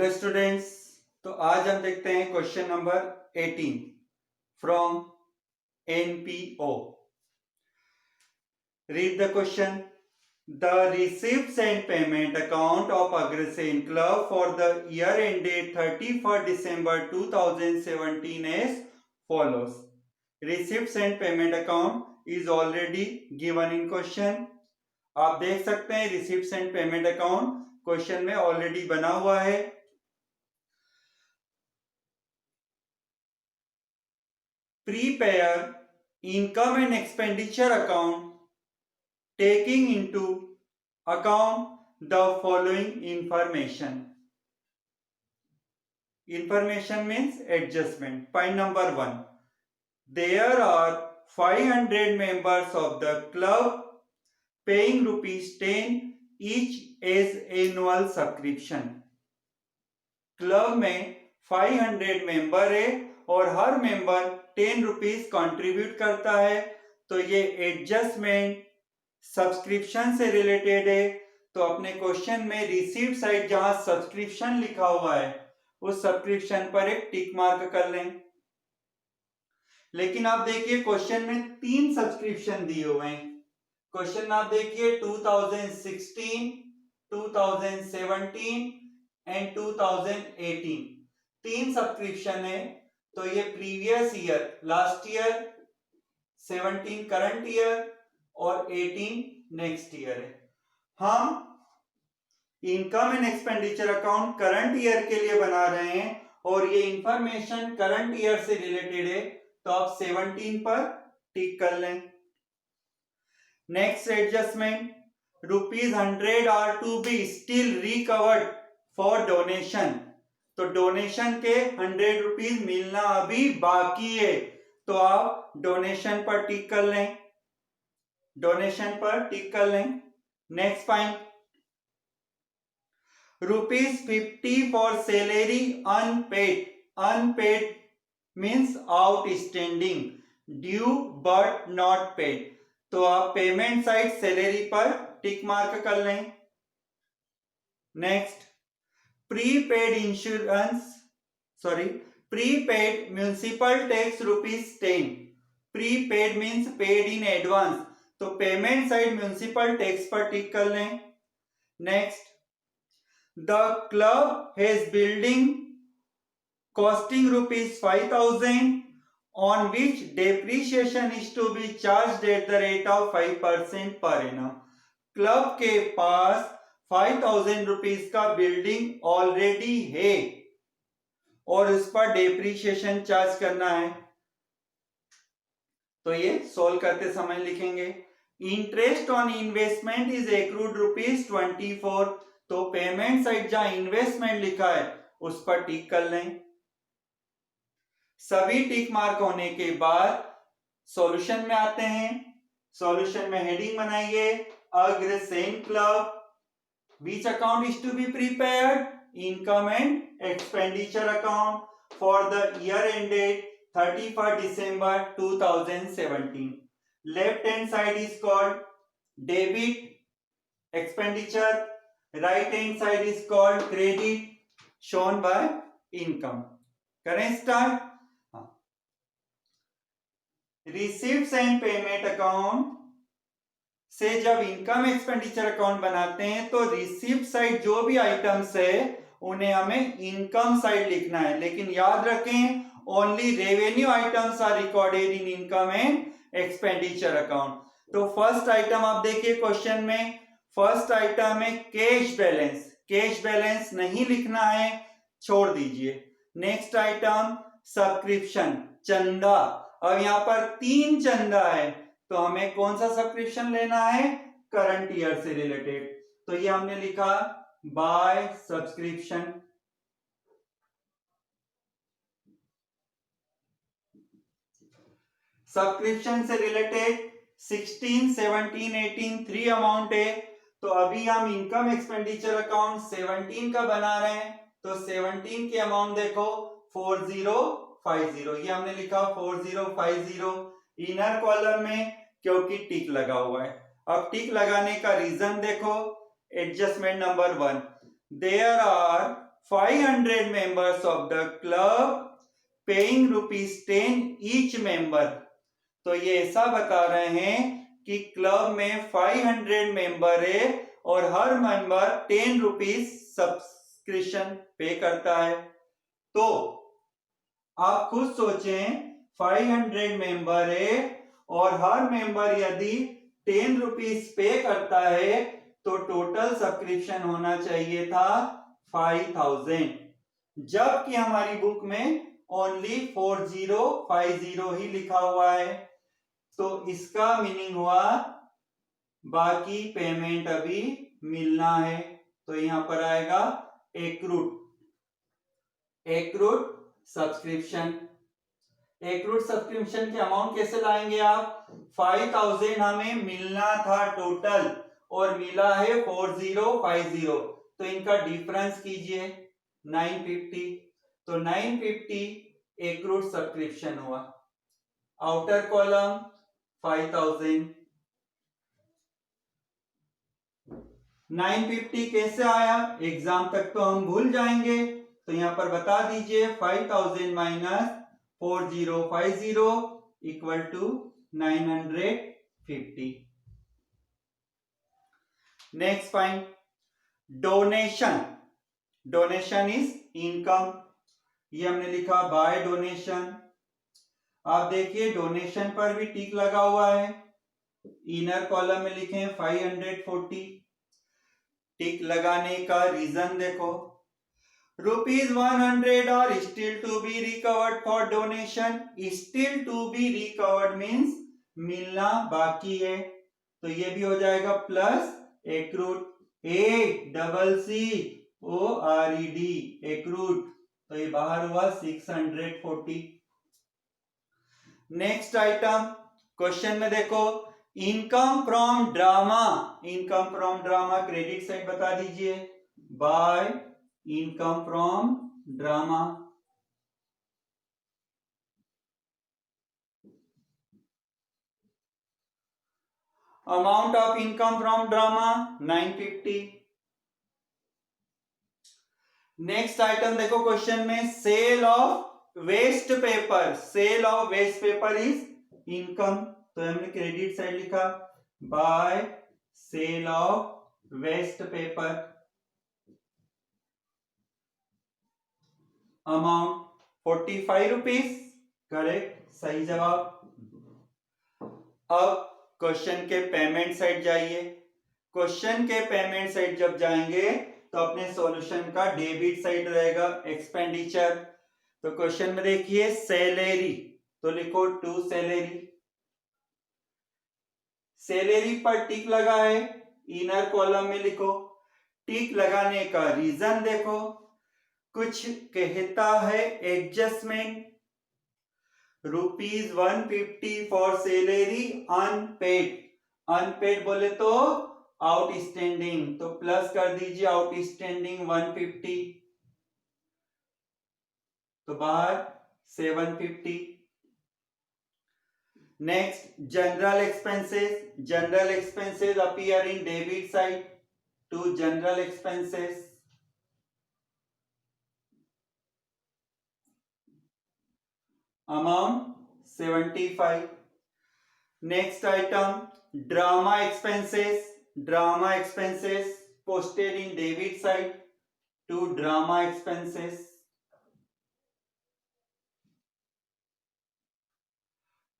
Hello students. तो आज हम देखते हैं question number 18 from NPO. Read the question. The receipts and payment account of Agrasen Club for the year ended 31st December 2017 as follows. Receipts and payment account is already given in question. आप देख सकते हैं receipts and payment account question में already बना हुआ है। Prepare income and expenditure account taking into account the following information. Information means adjustment. Point number 1. There are 500 members of the club paying ₹10 each as annual subscription. Club में 500 member है और हर member 10 rupees contribute करता है। तो ये adjustment subscription से related है। तो अपने क्वेश्चन में रिसीव्ड साइड जहां सब्सक्रिप्शन लिखा हुआ है उस सब्सक्रिप्शन पर एक टिक मार्क कर लें। लेकिन आप देखिए क्वेश्चन में 3 सब्सक्रिप्शन दिए हुए हैं। क्वेश्चन आप देखिए 2016, 2017 एंड 2018 3 सब्सक्रिप्शन है। तो ये previous year, last year, 17 current year और 18 नेक्स्ट ईयर है। हम income and expenditure account current year के लिए बना रहे हैं और ये इंफॉर्मेशन करंट ईयर से रिलेटेड है। तो आप 17 पर टिक कर लें। Next adjustment, ₹100 are to be still recovered for donation. तो डोनेशन के 100 रुपीज मिलना अभी बाकी है। तो आप डोनेशन पर टिक कर लें। डोनेशन पर टिक कर लें। Next point, ₹50 for salary unpaid. Unpaid means outstanding, due but not paid. तो आप पेमेंट साइड सैलरी पर टिक मार्क कर लें। Next, prepaid insurance prepaid municipal tax ₹10। Prepaid means paid in advance. तो पेमेंट साइड म्युनिसिपल टैक्स पर tick कर लें। Next, the club has building costing ₹5,000 on which depreciation is to be charged at the rate of 5% per annum. Club के पास 5,000 rupees का building already है और उस पर डेप्रीशिएशन चार्ज करना है। तो ये सोल्व करते समय लिखेंगे। Interest on investment is accrued ₹24। तो पेमेंट साइड जहां इन्वेस्टमेंट लिखा है उस पर टिक कर लें। सभी टिक मार्क होने के बाद सॉल्यूशन में आते हैं। सॉल्यूशन में हेडिंग बनाइए, Agrasen club. Which account is to be prepared? Income and expenditure account for the year ended 31st December 2017. Left hand side is called debit expenditure. Right hand side is called credit shown by income. करें start. Receipts and payment account से जब income expenditure account बनाते हैं तो receipt side जो भी items है उन्हें हमें इनकम साइड लिखना है। लेकिन याद रखें, only revenue items are recorded in income and expenditure account. तो फर्स्ट आइटम आप देखिए क्वेश्चन में, फर्स्ट आइटम है कैश बैलेंस। कैश बैलेंस नहीं लिखना है, छोड़ दीजिए। नेक्स्ट आइटम सब्सक्रिप्शन, चंदा। अब यहाँ पर 3 चंदा है तो हमें कौन सा सब्सक्रिप्शन लेना है? करंट ईयर से रिलेटेड। तो ये हमने लिखा बाय सब्सक्रिप्शन। सब्सक्रिप्शन से रिलेटेड 16, 17, 18 3 अमाउंट है। तो अभी हम इनकम एक्सपेंडिचर अकाउंट 17 का बना रहे हैं। तो 17 की अमाउंट देखो 4050। ये हमने लिखा 4050 इनर कॉलम में, क्योंकि टिक लगा हुआ है। अब टिक लगाने का रीजन देखो, adjustment number 1, there are 500 members of the club paying ₹10 each member। तो ये ऐसा बता रहे हैं कि क्लब में 500 मेंबर है और हर मेंबर ₹10 सब्सक्रिप्शन पे करता है। तो आप खुद सोचें, 500 मेंबर है और हर मेंबर यदि ₹10 पे करता है तो टोटल सब्सक्रिप्शन होना चाहिए था 5000, जबकि हमारी बुक में ओनली 4050 ही लिखा हुआ है। तो इसका मीनिंग हुआ बाकी पेमेंट अभी मिलना है। तो यहां पर आएगा एक्रूड सब्सक्रिप्शन। एक्रूड सब्सक्रिप्शन के अमाउंट कैसे लाएंगे आप? 5000 हमें मिलना था टोटल और मिला है 4050, तो इनका डिफरेंस कीजिए 950। तो 950 एक्रूड सब्सक्रिप्शन हुआ। Outer column 5000। 950 कैसे आया? एग्जाम तक तो हम भूल जाएंगे, तो यहां पर बता दीजिए 5000 minus 4050 equal to 950। Next point, donation is income. ये हमने लिखा बाय डोनेशन। आप देखिए डोनेशन पर भी टिक लगा हुआ है। इनर कॉलम में लिखे 540। टिक लगाने का रीजन देखो, ₹100 are still to be recovered for donation. Still to be recovered means मिलना बाकी है, तो ये भी हो जाएगा प्लस एक्रूड, ACCORED एक्रूड, तो ये बाहर हुआ 640। नेक्स्ट आइटम क्वेश्चन में देखो, income from drama credit side बता दीजिए by income from drama. Amount of income from drama 950। Next item देखो क्वेश्चन में, sale of waste paper is income, तो हमने क्रेडिट साइड लिखा by sale of waste paper. Amount ₹45, correct, सही जवाब। अब क्वेश्चन के पेमेंट साइड जाइए। क्वेश्चन के पेमेंट साइड जब जाएंगे तो अपने सॉल्यूशन का डेबिट साइड रहेगा एक्सपेंडिचर। तो क्वेश्चन में देखिए सैलरी, तो लिखो टू सैलरी पर टिक लगा है। इनर कॉलम में लिखो। टिक लगाने का रीजन देखो, कुछ कहता है एडजस्टमेंट, ₹150 फॉर सैलरी अनपेड बोले तो आउटस्टैंडिंग, तो प्लस कर दीजिए आउटस्टैंडिंग 150, तो बाहर 750। Next general expenses appear in debit side to general expenses. Amount 75। Next item drama expenses posted in debit side to drama expenses.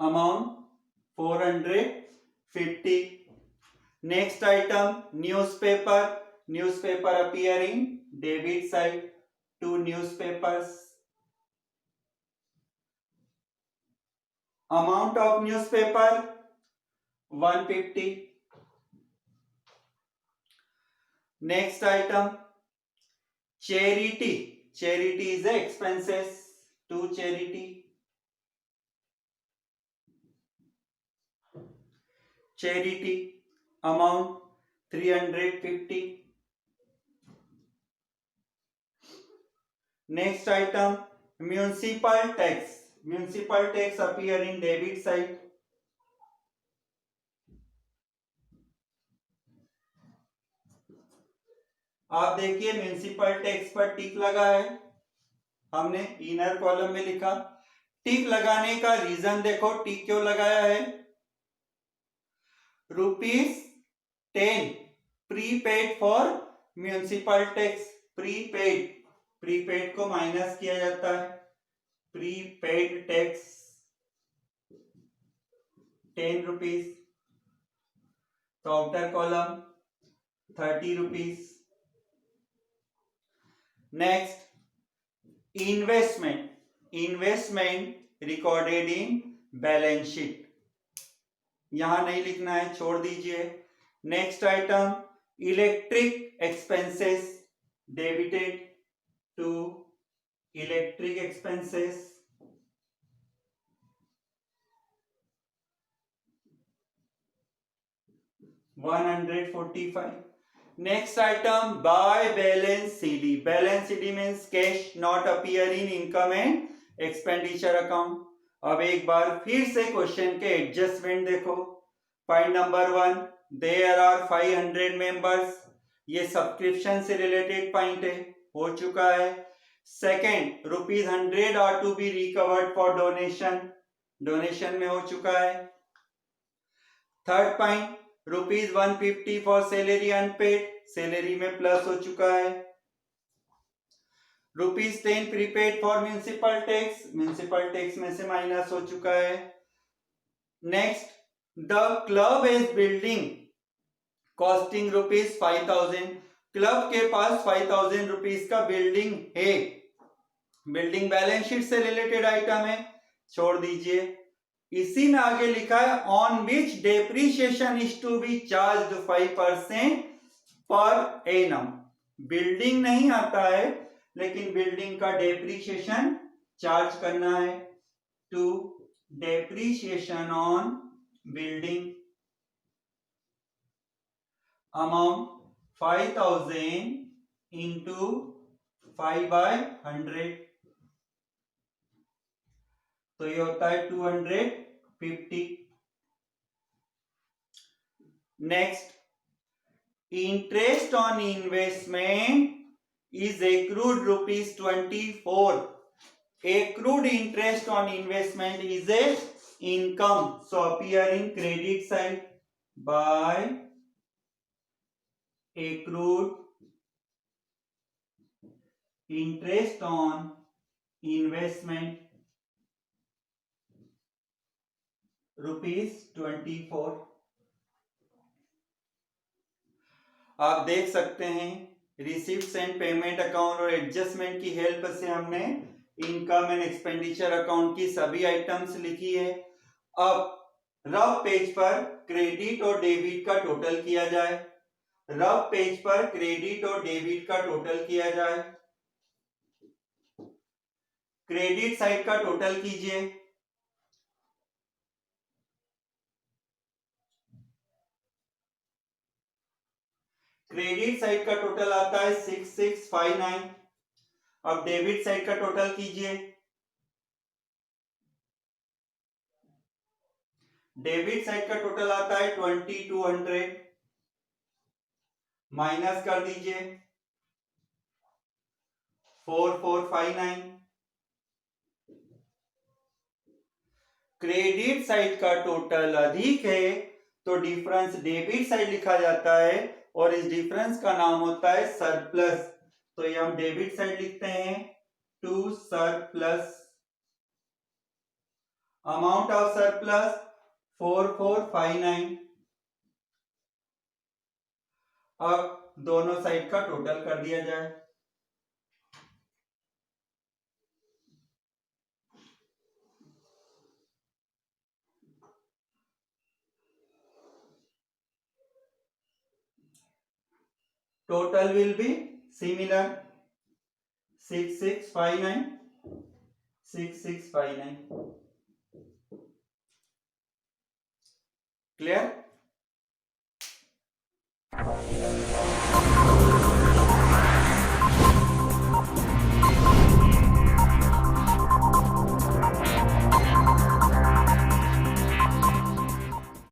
Amount 450। Next item newspaper appearing debit side to newspapers. Amount of newspaper 150। Next item charity is expenses to charity amount 350। Next item municipal tax appear in debit side. आप देखिए municipal tax पर टिक लगा है, हमने inner column में लिखा। टिक लगाने का रीजन देखो, टिक क्यों लगाया है। ₹10 prepaid for municipal tax. Prepaid को माइनस किया जाता है, प्रीपेड टैक्स ₹10। तो outer column ₹30। Next investment recorded in balance sheet, यहां नहीं लिखना है, छोड़ दीजिए। Next item electric expenses debited to electric expenses $145। Next item by balance CD. Balance CD means cash not appear in income and expenditure account. अब एक बार फिर से क्वेश्चन के एडजस्टमेंट देखो। Point number 1, there are 500 members, ये subscription से related point है, हो चुका है। Second, ₹100 are to be recovered for donation, donation में हो चुका है। Third point, ₹150 for salary unpaid, salary में प्लस हो चुका है। ₹10 prepaid for municipal tax, municipal tax में से माइनस हो चुका है। Next, the club is building costing ₹5,000, club के पास ₹5,000 का बिल्डिंग है, बिल्डिंग बैलेंस शीट से रिलेटेड आइटम है, छोड़ दीजिए। इसी में आगे लिखा है on which depreciation is to be charge 5% per annum, building नहीं आता है लेकिन बिल्डिंग का डेप्रीशिएशन चार्ज करना है। To depreciation on building amount 5,000 into 5/100, तो ये होता है 250। Next, interest on investment is accrued ₹24, accrued interest on investment is a income, so appear in credit side by accrued interest on investment ₹24। आप देख सकते हैं रिसीप्ट्स एंड पेमेंट अकाउंट और adjustment की हेल्प से हमने इनकम एंड एक्सपेंडिचर अकाउंट की सभी आइटम्स लिखी है। अब रफ पेज पर क्रेडिट और डेबिट का टोटल किया जाए, रफ पेज पर क्रेडिट और डेबिट का टोटल किया जाए। क्रेडिट साइड का टोटल कीजिए, क्रेडिट साइड का टोटल आता है 6659। अब डेबिट साइड का टोटल कीजिए, डेबिट साइड का टोटल आता है 2200, माइनस कर दीजिए 4459। क्रेडिट साइड का टोटल अधिक है तो डिफरेंस डेबिट साइड लिखा जाता है और इस डिफरेंस का नाम होता है सरप्लस, तो ये हम डेबिट साइड लिखते हैं to surplus. Amount of surplus 4459। अब दोनों साइड का टोटल कर दिया जाए, total will be similar 6659। Clear?